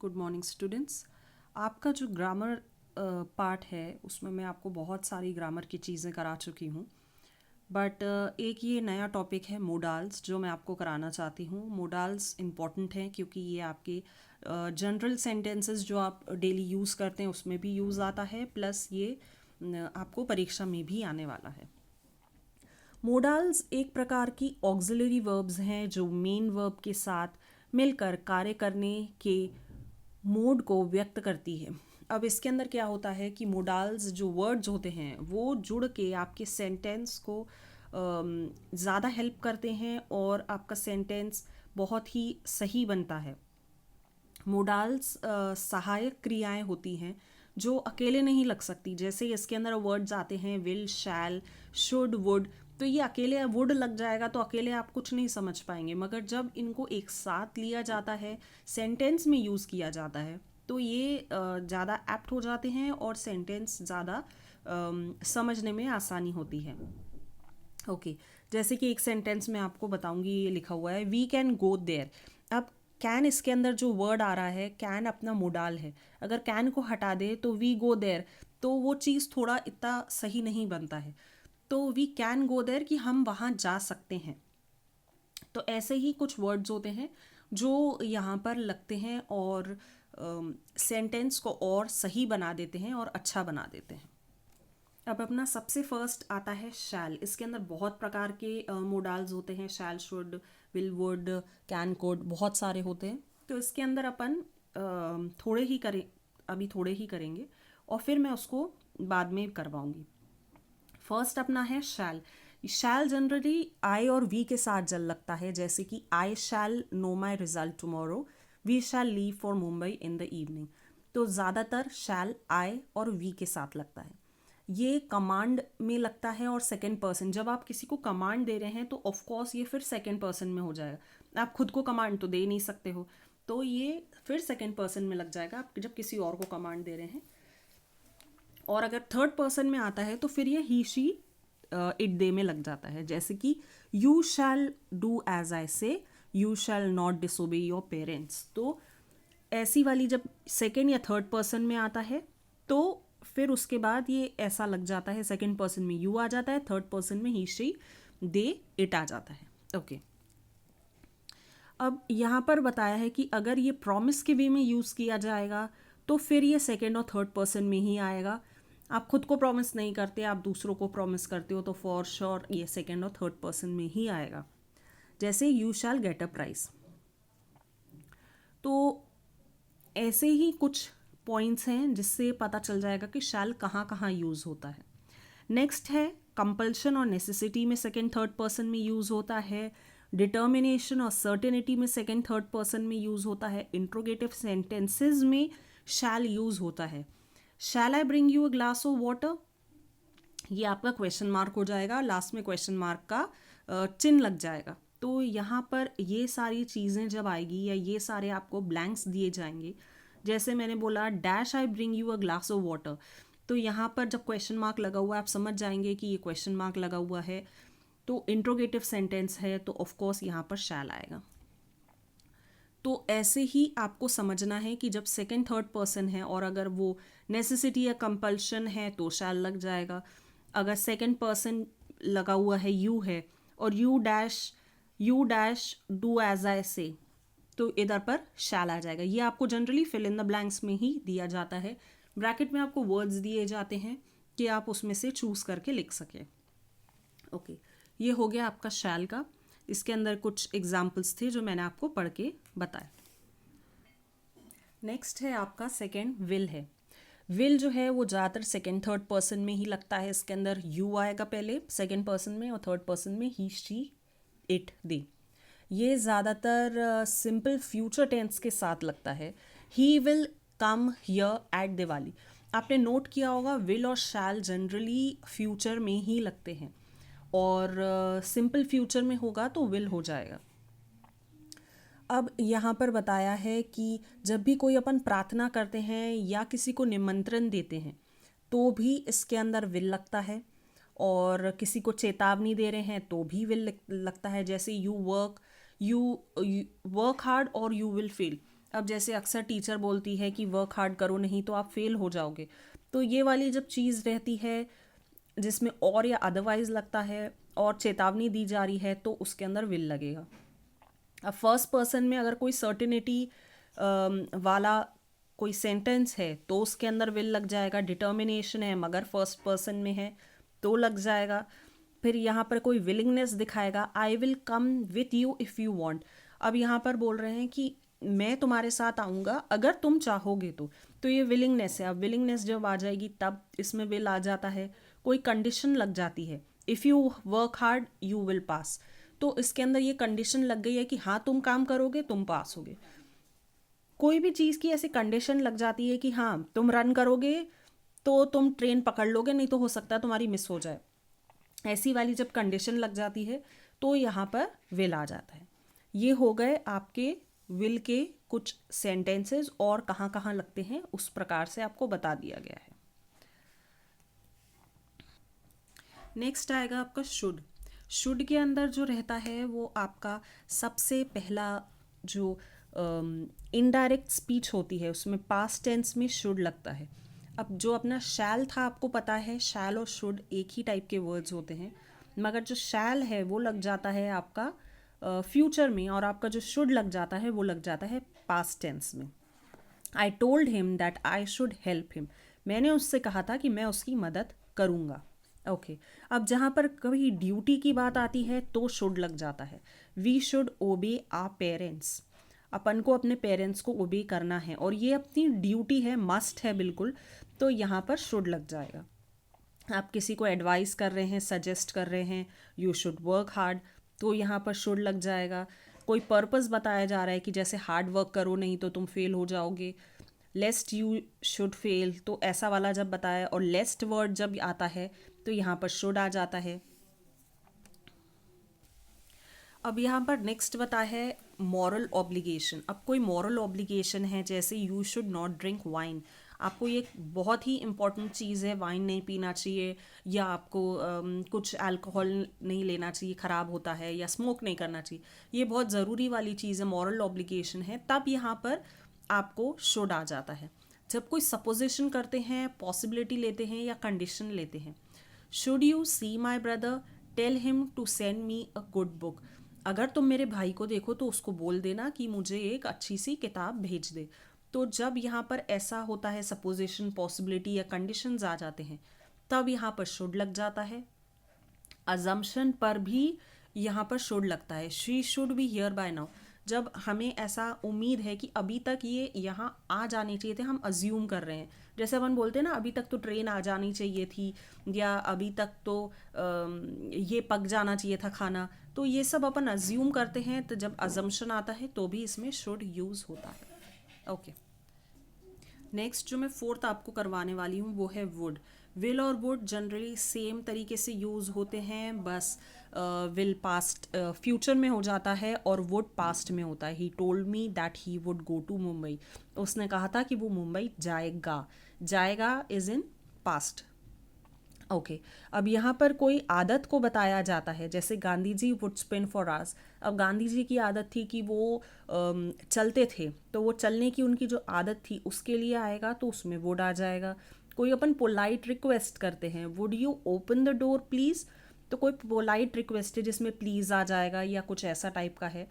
Good morning students. आपका जो grammar part है उसमें मैं आपको बहुत सारी ग्रामर की चीज़ें करा चुकी हूँ, बट एक ये नया टॉपिक है मोडाल्स जो मैं आपको कराना चाहती हूँ। मोडाल्स इम्पॉर्टेंट हैं क्योंकि ये आपके जनरल सेंटेंसेस जो आप डेली यूज़ करते हैं उसमें भी यूज़ आता है, प्लस ये आपको परीक्षा में भी आने वाला है। मोडाल्स एक प्रकार की ऑक्सिलरी वर्ब्स हैं जो मेन वर्ब के साथ मिलकर कार्य करने के मोड को व्यक्त करती है। अब इसके अंदर क्या होता है कि मोडाल्स जो वर्ड्स होते हैं वो जुड़ के आपके सेंटेंस को ज़्यादा हेल्प करते हैं और आपका सेंटेंस बहुत ही सही बनता है। मोडाल्स सहायक क्रियाएं होती हैं जो अकेले नहीं लग सकती। जैसे इसके अंदर वर्ड्स आते हैं विल, शैल, शुड, वुड, तो ये अकेले वुड लग जाएगा तो अकेले आप कुछ नहीं समझ पाएंगे, मगर जब इनको एक साथ लिया जाता है, सेंटेंस में यूज़ किया जाता है, तो ये ज़्यादा एप्ट हो जाते हैं और सेंटेंस ज़्यादा समझने में आसानी होती है। ओके, जैसे कि एक सेंटेंस में आपको बताऊंगी, ये लिखा हुआ है वी कैन गो देयर। अब कैन, इसके अंदर जो वर्ड आ रहा है कैन अपना मोडाल है। अगर कैन को हटा दे तो वी गो देयर, तो वो चीज़ थोड़ा इतना सही नहीं बनता है। तो वी कैन गो देयर कि हम वहाँ जा सकते हैं। तो ऐसे ही कुछ वर्ड्स होते हैं जो यहाँ पर लगते हैं और सेंटेंस को और सही बना देते हैं और अच्छा बना देते हैं। अब अपना सबसे फर्स्ट आता है शैल। इसके अंदर बहुत प्रकार के मोडाल्स होते हैं, shall, should, will, would, can, could, बहुत सारे होते हैं। तो इसके अंदर अपन थोड़े ही करें, अभी थोड़े ही करेंगे और फिर मैं उसको बाद में करवाऊंगी। फर्स्ट अपना है शैल। शैल जनरली आई और वी के साथ जल लगता है, जैसे कि I shall know my result tomorrow, we shall leave for Mumbai in the evening. तो ज़्यादातर शैल आई और वी के साथ लगता है। ये कमांड में लगता है और सेकंड पर्सन, जब आप किसी को कमांड दे रहे हैं तो ऑफ कोर्स ये फिर सेकंड पर्सन में हो जाएगा। आप खुद को कमांड तो दे नहीं सकते हो, तो ये फिर सेकंड पर्सन में लग जाएगा आप जब किसी और को कमांड दे रहे हैं। और अगर थर्ड पर्सन में आता है तो फिर ये ही, शी, इट, दे में लग जाता है। जैसे कि you shall do as I say, you shall not disobey your parents. तो ऐसी वाली जब सेकेंड या थर्ड पर्सन में आता है तो फिर उसके बाद ये ऐसा लग जाता है, सेकेंड पर्सन में यू आ जाता है, थर्ड पर्सन में ही, शी, दे, इट आ जाता है। ओके, अब यहाँ पर बताया है कि अगर ये प्रॉमिस के वे में यूज़ किया जाएगा तो फिर ये सेकेंड और थर्ड पर्सन में ही आएगा। आप खुद को प्रॉमिस नहीं करते, आप दूसरों को प्रॉमिस करते हो, तो फॉर श्योर ये सेकेंड और थर्ड पर्सन में ही आएगा। जैसे you shall get a prize. तो ऐसे ही कुछ पॉइंट्स हैं जिससे पता चल जाएगा कि शैल कहाँ कहाँ यूज़ होता है। नेक्स्ट है कंपल्शन और नेसेसिटी में सेकेंड थर्ड पर्सन में यूज़ होता है। डिटर्मिनेशन और सर्टेनिटी में सेकेंड थर्ड पर्सन में यूज़ होता है। इंट्रोगेटिव सेंटेंसेस में शैल यूज़ होता है। Shall I bring you a glass of water, ये आपका क्वेश्चन मार्क हो जाएगा, लास्ट में क्वेश्चन मार्क का चिन्ह लग जाएगा। तो यहाँ पर ये सारी चीज़ें जब आएगी या ये सारे आपको ब्लैंक्स दिए जाएंगे, जैसे मैंने बोला dash I bring you a glass of water, तो यहाँ पर जब क्वेश्चन मार्क लगा हुआ है आप समझ जाएंगे कि ये क्वेश्चन मार्क लगा हुआ है, तो इंट्रोगेटिव सेंटेंस है, तो ऑफकोर्स यहाँ पर शैल आएगा। तो ऐसे ही आपको समझना है कि जब सेकेंड थर्ड पर्सन है और अगर वो नेसेसिटी या कंपल्शन है तो शैल लग जाएगा। अगर सेकेंड पर्सन लगा हुआ है, यू है, और you dash do as I say, तो इधर पर शैल आ जाएगा। ये आपको generally fill in the blanks में ही दिया जाता है। ब्रैकेट में आपको वर्ड्स दिए जाते हैं कि आप उसमें से चूज करके लिख सकें। ओके, ये हो गया आपका शैल का। इसके अंदर कुछ एग्जाम्पल्स थे जो मैंने आपको पढ़ के बताए। नेक्स्ट है आपका सेकेंड विल है। विल जो है वो ज़्यादातर सेकेंड थर्ड पर्सन में ही लगता है। इसके अंदर यू आएगा पहले सेकेंड पर्सन में और थर्ड पर्सन में ही, शी, इट, दे। ये ज़्यादातर सिंपल फ्यूचर टेंस के साथ लगता है। He will come here eight Diwali. आपने नोट किया होगा विल और शैल जनरली फ्यूचर में ही लगते हैं, और सिंपल फ्यूचर में होगा तो विल हो जाएगा। अब यहाँ पर बताया है कि जब भी कोई अपन प्रार्थना करते हैं या किसी को निमंत्रण देते हैं तो भी इसके अंदर विल लगता है, और किसी को चेतावनी दे रहे हैं तो भी विल लगता है। जैसे यू वर्क हार्ड और यू विल फेल, अब जैसे अक्सर टीचर बोलती है कि वर्क हार्ड करो, नहीं तो आप फेल हो जाओगे। तो ये वाली जब चीज़ रहती है जिसमें और या अदरवाइज लगता है और चेतावनी दी जा रही है, तो उसके अंदर विल लगेगा। अब फर्स्ट पर्सन में अगर कोई सर्टिनिटी वाला कोई सेंटेंस है तो उसके अंदर विल लग जाएगा। डिटर्मिनेशन है मगर फर्स्ट पर्सन में है तो लग जाएगा। फिर यहाँ पर कोई विलिंगनेस दिखाएगा, I will come with you if you want. अब यहाँ पर बोल रहे हैं कि मैं तुम्हारे साथ आऊँगा अगर तुम चाहोगे तो ये विलिंगनेस है। अब विलिंगनेस जब आ जाएगी तब इसमें विल आ जाता है। कोई कंडीशन लग जाती है, if you work hard you will pass, तो इसके अंदर ये कंडीशन लग गई है कि हाँ तुम काम करोगे तुम पास होगे। कोई भी चीज़ की ऐसी कंडीशन लग जाती है कि हाँ तुम रन करोगे तो तुम ट्रेन पकड़ लोगे, नहीं तो हो सकता है तुम्हारी मिस हो जाए। ऐसी वाली जब कंडीशन लग जाती है तो यहाँ पर विल आ जाता है। ये हो गए आपके विल के कुछ सेंटेंसेस, और कहाँ कहाँ लगते हैं उस प्रकार से आपको बता दिया गया है। नेक्स्ट आएगा आपका शुड। शुड के अंदर जो रहता है वो आपका सबसे पहला जो इनडायरेक्ट स्पीच होती है उसमें पास्ट टेंस में शुड लगता है। अब जो अपना शैल था आपको पता है, शैल और शुड एक ही टाइप के वर्ड्स होते हैं, मगर जो शैल है वो लग जाता है आपका फ्यूचर में, और आपका जो शुड लग जाता है वो लग जाता है पास्ट टेंस में। I told him that I should help him, मैंने उससे कहा था कि मैं उसकी मदद करूँगा। ओके अब जहाँ पर कभी ड्यूटी की बात आती है तो शुड लग जाता है। We should obey our parents, अपन को अपने पेरेंट्स को ओबे करना है और ये अपनी ड्यूटी है, मस्ट है बिल्कुल, तो यहाँ पर शुड लग जाएगा। आप किसी को एडवाइस कर रहे हैं, सजेस्ट कर रहे हैं, यू शुड वर्क हार्ड, तो यहाँ पर शुड लग जाएगा। कोई पर्पस बताया जा रहा है कि जैसे हार्ड वर्क करो नहीं तो तुम फेल हो जाओगे, लेस्ट यू शुड फेल, तो ऐसा वाला जब बताया, और लेस्ट वर्ड जब आता है तो यहाँ पर शुड आ जाता है। अब यहाँ पर नेक्स्ट बता है मॉरल ऑब्लिगेशन। अब कोई मॉरल ऑब्लिगेशन है, जैसे you should not drink wine, आपको ये बहुत ही इंपॉर्टेंट चीज़ है, वाइन नहीं पीना चाहिए, या आपको कुछ अल्कोहल नहीं लेना चाहिए, ख़राब होता है, या स्मोक नहीं करना चाहिए, ये बहुत ज़रूरी वाली चीज़ है, मॉरल ऑब्लिगेशन है, तब यहाँ पर आपको शुड आ जाता है। जब कोई सपोजिशन करते हैं, पॉसिबिलिटी लेते हैं या कंडीशन लेते हैं, should you see my brother tell him to send me a good book, अगर तुम मेरे भाई को देखो तो उसको बोल देना कि मुझे एक अच्छी सी किताब भेज दे। तो जब यहाँ पर ऐसा होता है, सपोजिशन, पॉसिबिलिटी या कंडीशंस आ जाते हैं, तब यहाँ पर शुड लग जाता है। अजम्पशन पर भी यहाँ पर शुड लगता है। She should be here bye now, जब हमें ऐसा उम्मीद है कि अभी तक ये यहाँ आ जाने चाहिए थे, हम अज्यूम कर रहे हैं, जैसे अपन बोलते हैं ना अभी तक तो ट्रेन आ जानी चाहिए थी, या अभी तक तो ये पक जाना चाहिए था खाना, तो ये सब अपन अज्यूम करते हैं, तो जब अजम्पशन आता है तो भी इसमें शुड यूज़ होता है। ओके नेक्स्ट जो मैं फोर्थ आपको करवाने वाली हूँ वो है वुड। विल और वुड जनरली सेम तरीके से यूज़ होते हैं, बस विल पास्ट फ्यूचर में हो जाता है और वुड पास्ट में होता है। He told me that he would go to Mumbai, उसने कहा था कि वो मुंबई जाएगा, जाएगा इज़ इन पास्ट। ओके अब यहाँ पर कोई आदत को बताया जाता है, जैसे Gandhi ji would spend for hours. अब गांधी जी की आदत थी कि वो चलते थे, तो वो चलने की उनकी जो आदत थी उसके लिए आएगा, तो उसमें वुड आ जाएगा। कोई अपन पोलाइट रिक्वेस्ट करते हैं, would you open the door please, तो कोई पोलाइट रिक्वेस्ट है जिसमें प्लीज़ आ जाएगा या कुछ ऐसा टाइप का है,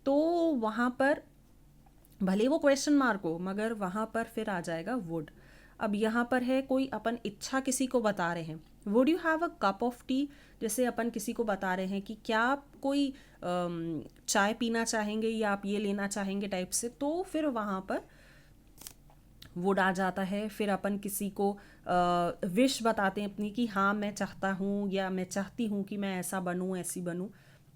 तो वहाँ पर भले वो क्वेश्चन मार्क हो मगर वहाँ पर फिर आ जाएगा वुड। अब यहाँ पर है कोई अपन इच्छा किसी को बता रहे हैं, would you have a cup of T, जैसे अपन किसी को बता रहे हैं कि क्या आप कोई चाय पीना चाहेंगे या आप ये लेना चाहेंगे टाइप से, तो फिर वहाँ पर वुड आ जाता है। फिर अपन किसी को विश बताते हैं अपनी कि हाँ मैं चाहता हूँ या मैं चाहती हूँ कि मैं ऐसा बनूँ ऐसी बनूँ,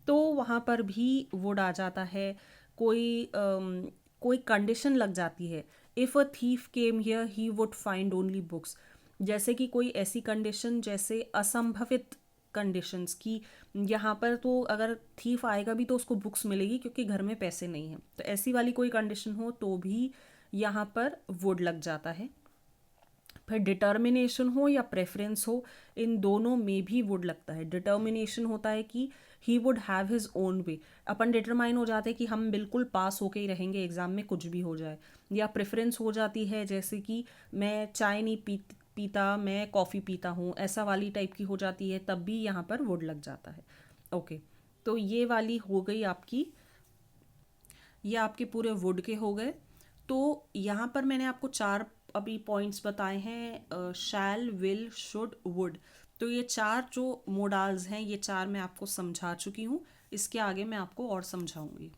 तो वहाँ पर भी वुड आ जाता है। कोई कंडीशन लग जाती है, if a thief came here he would find only books, जैसे कि कोई ऐसी कंडीशन, जैसे असंभवित कंडीशंस की यहाँ पर तो अगर थीफ आएगा भी तो उसको बुक्स मिलेगी क्योंकि घर में पैसे नहीं हैं, तो ऐसी वाली कोई कंडीशन हो तो भी यहाँ पर वुड लग जाता है। फिर डिटर्मिनेशन हो या प्रेफरेंस हो, इन दोनों में भी वुड लगता है। डिटर्मिनेशन होता है कि he would have his own way. Upon determine हो जाते हैं कि हम बिल्कुल पास होके ही रहेंगे एग्ज़ाम में, कुछ भी हो जाए। या प्रेफरेंस हो जाती है, जैसे कि मैं चाय नहीं पीता, मैं कॉफ़ी पीता हूँ, ऐसा वाली टाइप की हो जाती है, तब भी यहाँ पर वुड लग जाता है। ओके, तो ये वाली हो गई आपकी, ये आपके पूरे वुड के हो गए। तो यहाँ पर मैंने आपको चार अभी पॉइंट्स बताए हैं, शैल, विल, शुड, वुड। तो ये चार जो मोडाल्स हैं, ये चार मैं आपको समझा चुकी हूँ। इसके आगे मैं आपको और समझाऊंगी।